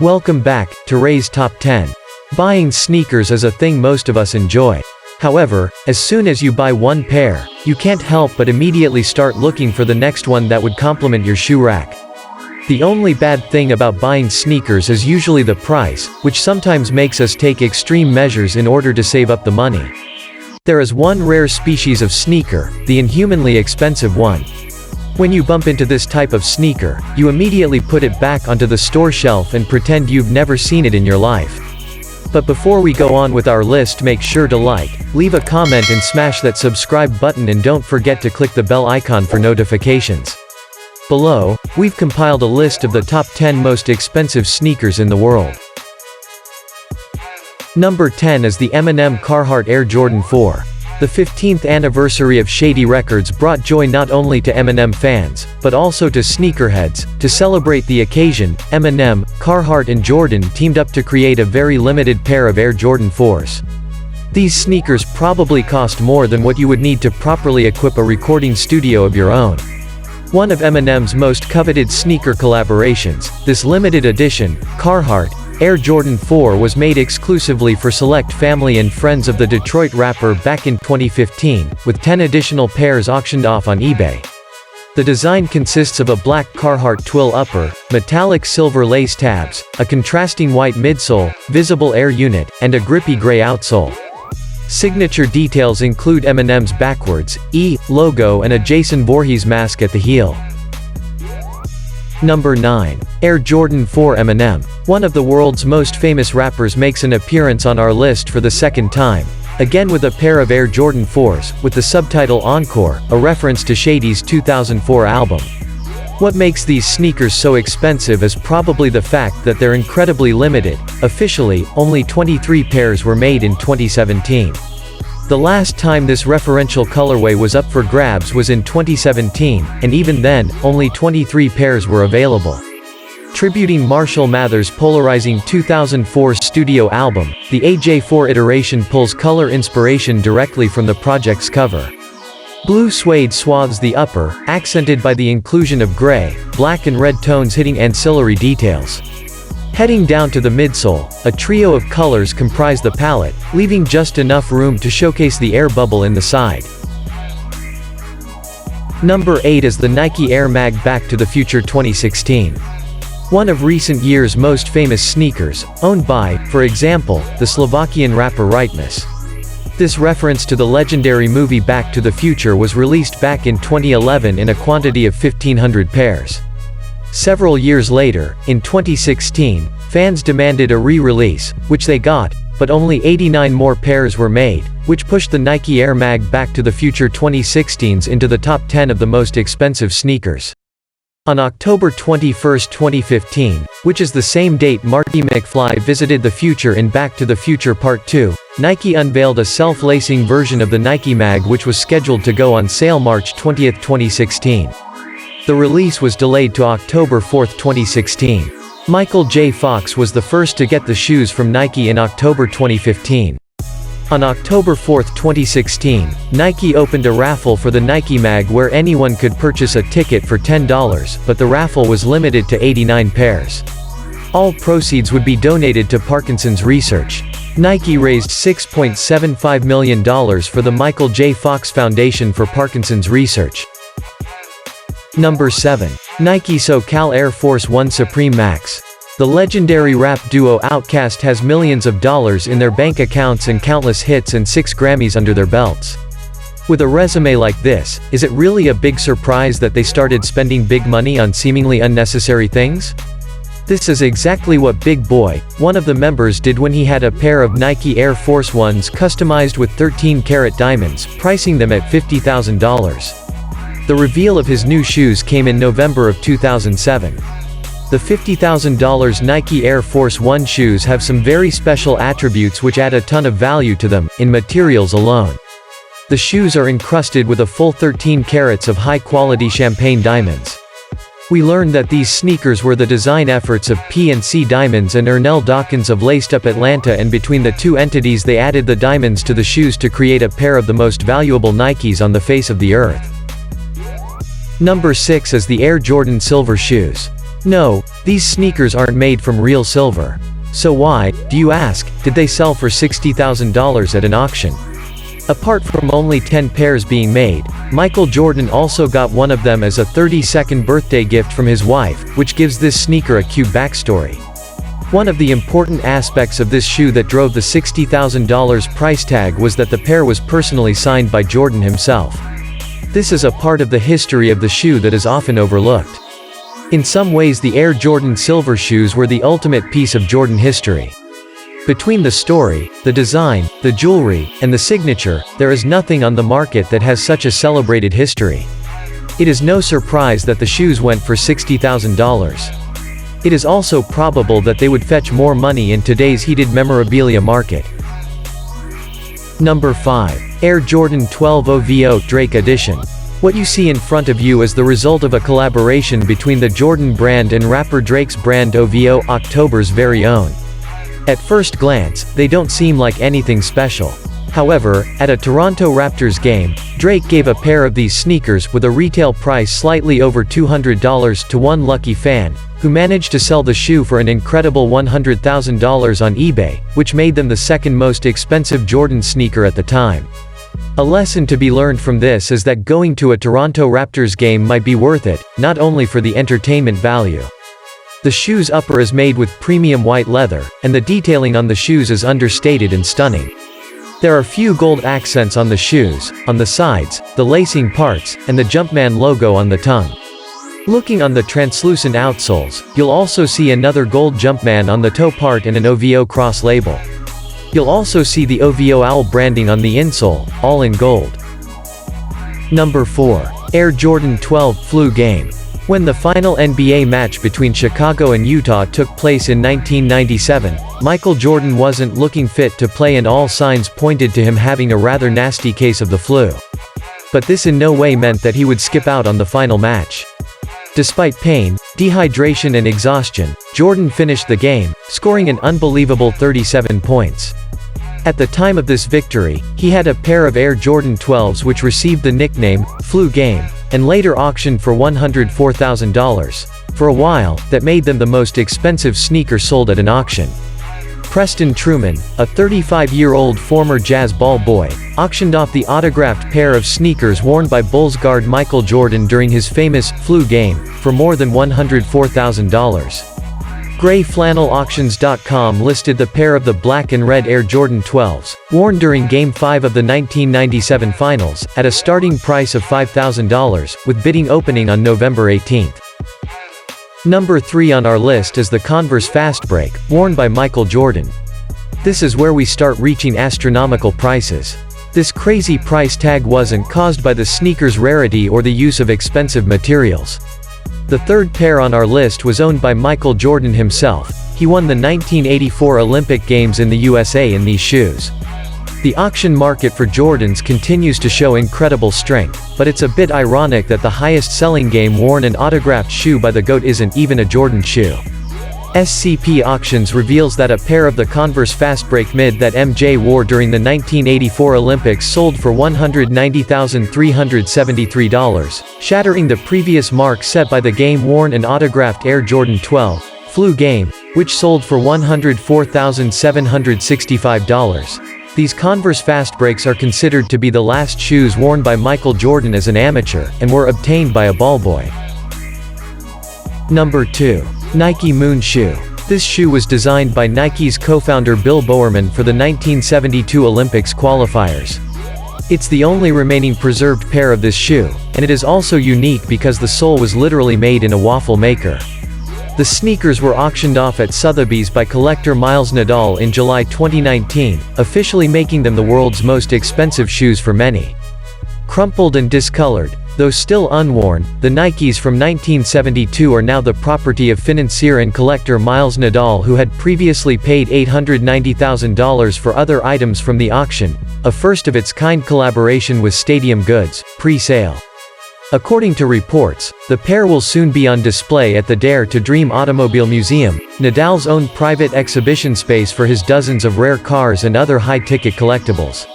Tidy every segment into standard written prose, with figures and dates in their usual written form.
Welcome back to Ray's Top 10. Buying sneakers is a thing most of us enjoy. However, as soon as you buy one pair, you can't help but immediately start looking for the next one that would complement your shoe rack. The only bad thing about buying sneakers is usually the price, which sometimes makes us take extreme measures in order to save up the money. There is one rare species of sneaker, the inhumanly expensive one. When you bump into this type of sneaker, you immediately put it back onto the store shelf and pretend you've never seen it in your life. But before we go on with our list, make sure to like, leave a comment and smash that subscribe button, and don't forget to click the bell icon for notifications. Below, we've compiled a list of the top 10 most expensive sneakers in the world. Number 10 is the Eminem Carhartt Air Jordan 4. The 15th anniversary of Shady Records brought joy not only to Eminem fans, but also to sneakerheads. To celebrate the occasion, Eminem, Carhartt and Jordan teamed up to create a very limited pair of Air Jordan 4s. These sneakers probably cost more than what you would need to properly equip a recording studio of your own. One of Eminem's most coveted sneaker collaborations, this limited edition, Carhartt Air Jordan 4 was made exclusively for select family and friends of the Detroit rapper back in 2015, with 10 additional pairs auctioned off on eBay. The design consists of a black Carhartt twill upper, metallic silver lace tabs, a contrasting white midsole, visible air unit, and a grippy gray outsole. Signature details include Eminem's backwards E logo and a Jason Voorhees mask at the heel. Number 9. Air Jordan 4 Eminem. One of the world's most famous rappers makes an appearance on our list for the second time, again with a pair of Air Jordan 4s, with the subtitle Encore, a reference to Shady's 2004 album. What makes these sneakers so expensive is probably the fact that they're incredibly limited. Officially, only 23 pairs were made in 2017. The last time this referential colorway was up for grabs was in 2017, and even then, only 23 pairs were available. Tributing Marshall Mathers' polarizing 2004 studio album, the AJ4 iteration pulls color inspiration directly from the project's cover. Blue suede swathes the upper, accented by the inclusion of gray, black and red tones hitting ancillary details. Heading down to the midsole, a trio of colors comprise the palette, leaving just enough room to showcase the air bubble in the side. Number 8 is the Nike Air Mag Back to the Future 2016. One of recent years' most famous sneakers, owned by, for example, the Slovakian rapper Rytmus. This reference to the legendary movie Back to the Future was released back in 2011 in a quantity of 1,500 pairs. Several years later, in 2016, fans demanded a re-release, which they got, but only 89 more pairs were made, which pushed the Nike Air Mag Back to the Future 2016s into the top 10 of the most expensive sneakers. On October 21, 2015, which is the same date Marty McFly visited the future in Back to the Future Part 2, Nike unveiled a self-lacing version of the Nike Mag which was scheduled to go on sale March 20, 2016. The release was delayed to October 4, 2016. Michael J. Fox was the first to get the shoes from Nike in October 2015. On October 4, 2016, Nike opened a raffle for the Nike Mag where anyone could purchase a ticket for $10, but the raffle was limited to 89 pairs. All proceeds would be donated to Parkinson's research. Nike raised $6.75 million for the Michael J. Fox Foundation for Parkinson's research. Number 7. Nike SoCal Air Force 1 Supreme Max. The legendary rap duo Outkast has millions of dollars in their bank accounts and countless hits and 6 Grammys under their belts. With a resume like this, is it really a big surprise that they started spending big money on seemingly unnecessary things? This is exactly what Big Boy, one of the members, did when he had a pair of Nike Air Force 1s customized with 13-karat diamonds, pricing them at $50,000. The reveal of his new shoes came in November of 2007. The $50,000 Nike Air Force 1 shoes have some very special attributes which add a ton of value to them, in materials alone. The shoes are encrusted with a full 13 carats of high-quality champagne diamonds. We learned that these sneakers were the design efforts of P&C Diamonds and Ernell Dawkins of Laced Up Atlanta, and between the two entities they added the diamonds to the shoes to create a pair of the most valuable Nikes on the face of the earth. Number 6 is the Air Jordan Silver shoes. No, these sneakers aren't made from real silver. So why, do you ask, did they sell for $60,000 at an auction? Apart from only 10 pairs being made, Michael Jordan also got one of them as a 32nd birthday gift from his wife, which gives this sneaker a cute backstory. One of the important aspects of this shoe that drove the $60,000 price tag was that the pair was personally signed by Jordan himself. This is a part of the history of the shoe that is often overlooked. In some ways, the Air Jordan silver shoes were the ultimate piece of Jordan history. Between the story, the design, the jewelry, and the signature, there is nothing on the market that has such a celebrated history. It is no surprise that the shoes went for $60,000. It is also probable that they would fetch more money in today's heated memorabilia market. Number 5. Air Jordan 12 OVO Drake Edition. What you see in front of you is the result of a collaboration between the Jordan brand and rapper Drake's brand OVO, October's very own. At first glance, they don't seem like anything special. However, at a Toronto Raptors game, Drake gave a pair of these sneakers with a retail price slightly over $200 to one lucky fan, who managed to sell the shoe for an incredible $100,000 on eBay, which made them the second most expensive Jordan sneaker at the time. A lesson to be learned from this is that going to a Toronto Raptors game might be worth it, not only for the entertainment value. The shoe's upper is made with premium white leather, and the detailing on the shoes is understated and stunning. There are few gold accents on the shoes, on the sides, the lacing parts, and the Jumpman logo on the tongue. Looking on the translucent outsoles, you'll also see another gold Jumpman on the toe part and an OVO cross label. You'll also see the OVO owl branding on the insole, all in gold. Number 4. Air Jordan 12 Flu Game. When the final NBA match between Chicago and Utah took place in 1997, Michael Jordan wasn't looking fit to play and all signs pointed to him having a rather nasty case of the flu. But this in no way meant that he would skip out on the final match. Despite pain, dehydration and exhaustion, Jordan finished the game, scoring an unbelievable 37 points. At the time of this victory, he had a pair of Air Jordan 12s which received the nickname, Flu Game, and later auctioned for $104,000. For a while, that made them the most expensive sneaker sold at an auction. Preston Truman, a 35-year-old former Jazz ball boy, auctioned off the autographed pair of sneakers worn by Bulls guard Michael Jordan during his famous Flu Game, for more than $104,000. GrayFlannelAuctions.com listed the pair of the black and red Air Jordan 12s, worn during Game 5 of the 1997 Finals, at a starting price of $5,000, with bidding opening on November 18. Number 3 on our list is the Converse Fastbreak, worn by Michael Jordan. This is where we start reaching astronomical prices. This crazy price tag wasn't caused by the sneaker's rarity or the use of expensive materials. The third pair on our list was owned by Michael Jordan himself. He won the 1984 Olympic Games in the USA in these shoes. The auction market for Jordans continues to show incredible strength, but it's a bit ironic that the highest selling game-worn and autographed shoe by the GOAT isn't even a Jordan shoe. SCP Auctions reveals that a pair of the Converse Fastbreak Mid that MJ wore during the 1984 Olympics sold for $190,373, shattering the previous mark set by the game-worn and autographed Air Jordan 12 Flu Game, which sold for $104,765. These Converse Fastbreaks are considered to be the last shoes worn by Michael Jordan as an amateur, and were obtained by a ball boy. Number 2. Nike Moon Shoe. This shoe was designed by Nike's co-founder Bill Bowerman for the 1972 Olympics qualifiers. It's the only remaining preserved pair of this shoe, and it is also unique because the sole was literally made in a waffle maker. The sneakers were auctioned off at Sotheby's by collector Miles Nadal in July 2019, officially making them the world's most expensive shoes for many. Crumpled and discolored, though still unworn, the Nikes from 1972 are now the property of financier and collector Miles Nadal, who had previously paid $890,000 for other items from the auction, a first-of-its-kind collaboration with Stadium Goods, pre-sale. According to reports, the pair will soon be on display at the Dare to Dream Automobile Museum, Nadal's own private exhibition space for his dozens of rare cars and other high-ticket collectibles.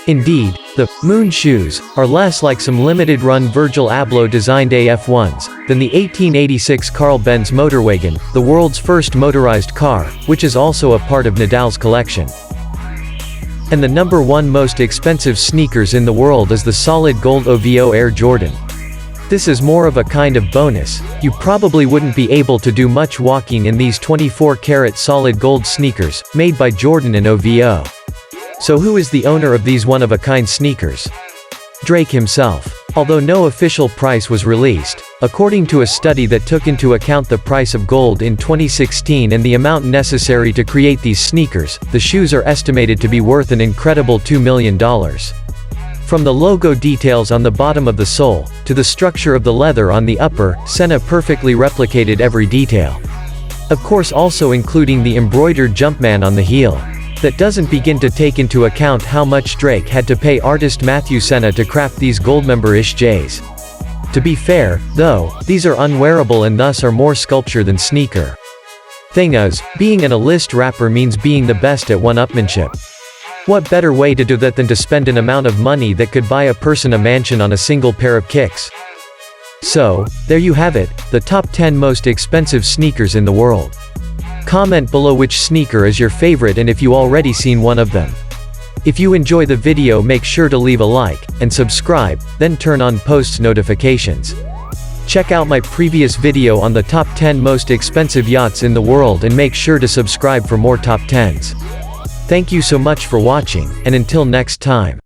Indeed, the Moon shoes are less like some limited-run Virgil Abloh-designed AF1s than the 1886 Carl Benz Motorwagen, the world's first motorized car, which is also a part of Nadal's collection. And the number one most expensive sneakers in the world is the solid gold OVO Air Jordan. This is more of a kind of bonus. You probably wouldn't be able to do much walking in these 24-karat solid gold sneakers, made by Jordan and OVO. So who is the owner of these one-of-a-kind sneakers? Drake himself. Although no official price was released, according to a study that took into account the price of gold in 2016 and the amount necessary to create these sneakers, the shoes are estimated to be worth an incredible $2 million. From the logo details on the bottom of the sole, to the structure of the leather on the upper, Senna perfectly replicated every detail. Of course, also including the embroidered Jumpman on the heel. That doesn't begin to take into account how much Drake had to pay artist Matthew Senna to craft these Goldmember-ish J's. To be fair, though, these are unwearable and thus are more sculpture than sneaker. Thing is, being an A-list rapper means being the best at one-upmanship. What better way to do that than to spend an amount of money that could buy a person a mansion on a single pair of kicks? So, there you have it, the top 10 most expensive sneakers in the world. Comment below which sneaker is your favorite and if you already seen one of them. If you enjoy the video, make sure to leave a like, and subscribe, then turn on post notifications. Check out my previous video on the top 10 most expensive yachts in the world and make sure to subscribe for more top 10s. Thank you so much for watching, and until next time.